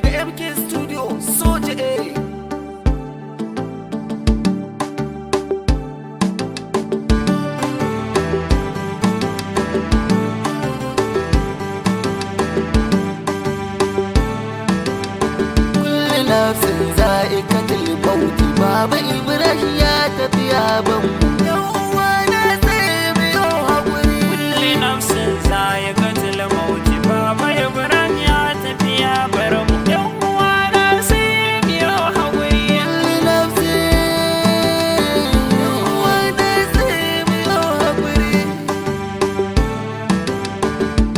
daga MK Studio Soja A. Kullu nafsin za'iqatul maut, Baba Ibrahim ya tafi ya ban mu. Yan uwa na sai mu yi haƙuri. Kulli nafsin za'iqatul maut, Baba Ibrahim ya tafi ya bar mu. Yan uwa na sai mu yi haƙuri. Kullu nafsin, yan uwa na sai mu yi haƙuri.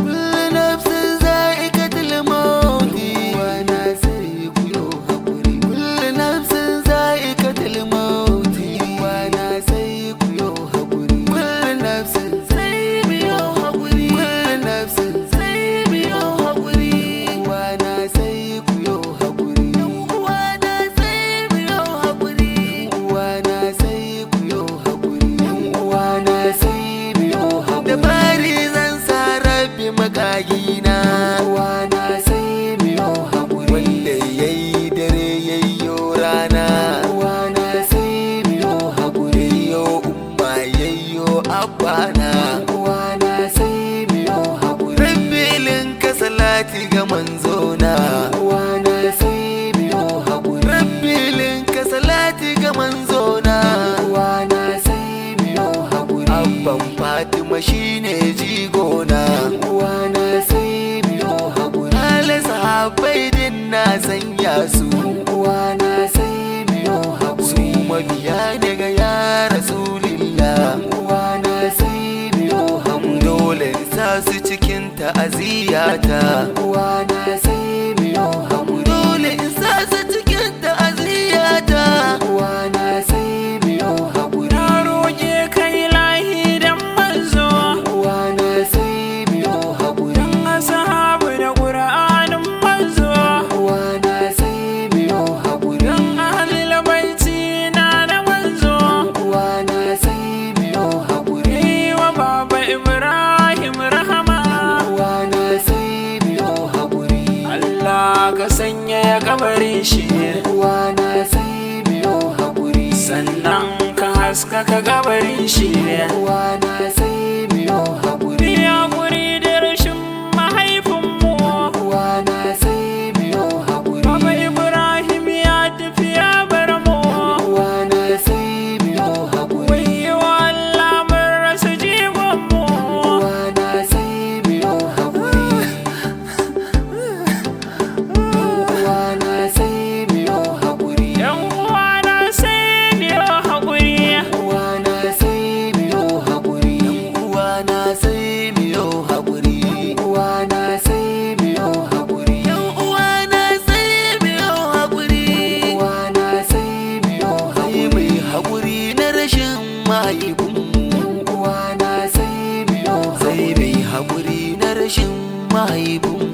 Kullu nafsin za'iqatul maut, uwa na sai ku yi haƙuri. Kullu nafsin za'iqatul maut, uwa na sai ku yi haƙuri. Kullu nafsin sai mu yi haƙuri. Kullu nafsin sai mu yi haƙuri. Uwa na sai ku yi haƙuri. Uwa na sai mu yi haƙuri. Uwa na sai ku yi haƙuri. Uwa na sai mu yi haƙuri. Da fari zan sa rabbi makagina. Uwa na sai mu yi haƙuri. Wanda yayi dare yayyo rana. Uwa na sai mu yi haƙuri. Yayyo umma yayyo abbana. Uwa na sai mu yi haƙuri. Rabbilin ka salati ga manzona. Uwa na sai mu yi haƙuri. Rabbilin ka salati ga manzona. Uwa na sai mu yi haƙuri. Abban Fatima shine jigona. Uwa na sai mu yi haƙuri. Hala sahabbai din na sanya su. Uwa na sai mu yi haƙuri. Su mabiya daga ya Rasulillah. Uwa na sai mu yi haƙuri. Dole in sa su cikin ta'aziyata. Uwa na sai mu yi haƙuri. Dole in sa su cikin ta'aziyata. Uwa na sai mu yi haƙuri. Na roƙe ka ilahi dan manzo, Uwa na sai mu yi haƙuri. dan ashabu da Qur'anin manzo, Uwa na sai mu yi haƙuri. dan ahlul baiti na da manzo. Uwa na sai mu yi haƙuri. Yi wa Baba Ibrahim rahama. Uwa na sai mu yi haƙuri. Allah ka sanya ya kabarin shi, Uwa na sai mu yi haƙuri. sannan ka haskaka kabarin shi. Uwa na sai mu yi haƙuri. Ya guri da rashin mahaifinmu, Uwa na sai mu yi haƙuri. Baba Ibrahim ya tafi ya bar mu. Uwa na sai mu yi haƙuri. Wayyo Allah mun rasa jigonmu. Uwa na sai mu yi haƙuri. Uwa na sai mu yi haƙuri. Yan uwana sai mu yi haƙuri. Uwa na sai mu yi haƙuri. Uwa na sai mu yi haƙuri. Uwa na sai mu yi haƙuri. Uwa na sai mu yi haƙuri. Uwa na sai mu yi haƙuri. Mu yi haƙuri na rashin mahaifinmu. Uwa na sai mu yi haƙuri. Sai mu yi haƙuri na rashin mahaifinmu.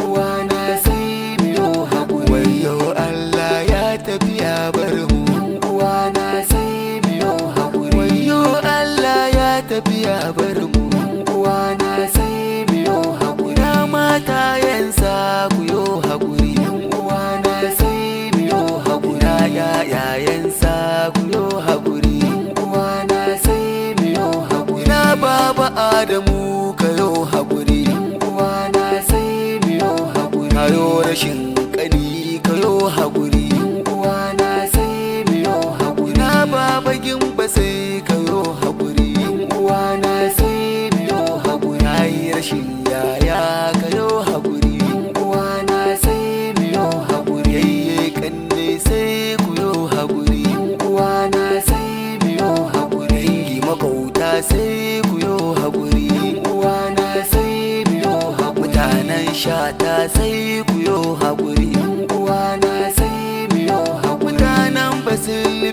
Uwa na sai mu yi haƙuri. Wayyo Allah ya tafi ya bar mu. Uwa na sai mu yi haƙuri. Wayyo Allah ya tafi ya bar mu. Uwa na sai mu yi haƙuri. Na mata yansa ku yi haƙuri. Uwa na sai mu yi haƙuri. Na yayansa ku yi haƙuri. Uwa na sai mu yi haƙuri. Na baba Adamu ka yi haƙuri. Uwa na sai mu yi haƙuri. Kayo rashin ƙani ka yi haƙuri. Uwa na sai mu yi haƙuri. Na baba Gimba sai ka yi haƙuri. Uwa na sai mu yi haƙuri. Na yi rashin yaya ka yi haƙuri. Uwa na sai mu yi haƙuri. Yayye kanne sai ku yi haƙuri. Uwa na sai mu yi haƙuri. Dangi makauta sai ku yi haƙuri. Uwa na sai mu yi haƙuri. Mutanen shata sai ku yi haƙuri. Uwa na sai mu yi haƙuri. Mutanen basilbe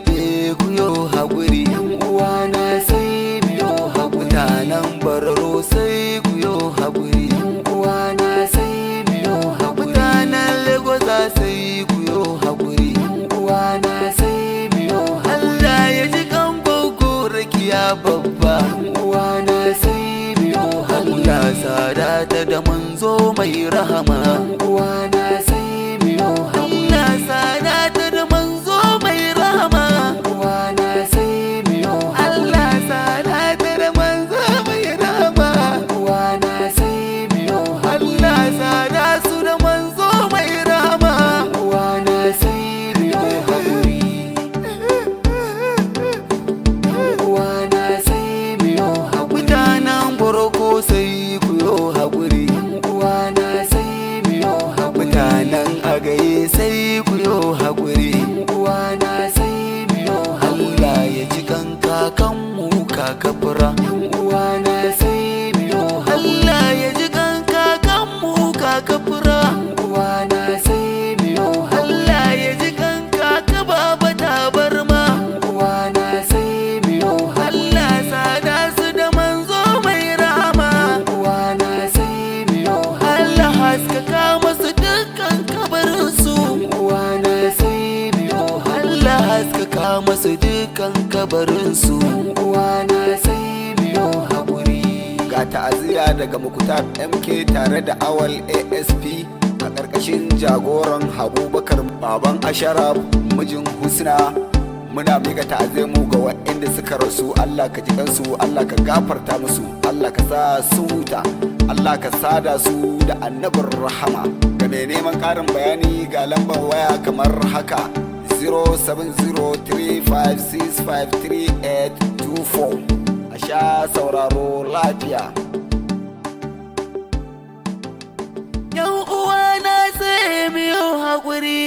ku yi haƙuri. Uwa na sai mu yi haƙuri. Mutanen bararo sai ku yi haƙuri. Uwa na sai mu yi haƙuri. Mutanen Legosa sai ku yi haƙuri. Uwa na sai mu yi haƙuri. Allah ya ji kan gogo rakiya babba. Uwa na sai mu yi haƙuri. Allah sada ta da manzo mai rahama. Uwa na sai mu uwana sai miyo Allah ya ji kanka ka baba tabarma uwana sai miyo Allah sada su da manzo mai rahama uwana sai miyo Allah haskaka masu dukkan kabarinsu uwana sai miyo Allah haskaka masu dukkan kabarinsu uwana sai miyo haƙuri. Ga ta'aziyya daga Mukutar MK tare da Awal ASP a ƙarƙashin jagoran Abubakar baban Asharaf mijin Husna. Muna miƙa ta'aziyyar mu ga waɗanda suka rasu. Allah ka ji kansu, Allah ka gafarta musu, Allah ka sa su huta, Allah ka sada su da annabin rahama. Ga mai neman ƙarin bayani ga lambar waya kamar haka 0703565384. A sha sauraro lafiya. Yan uwa na sai miyo haƙuri.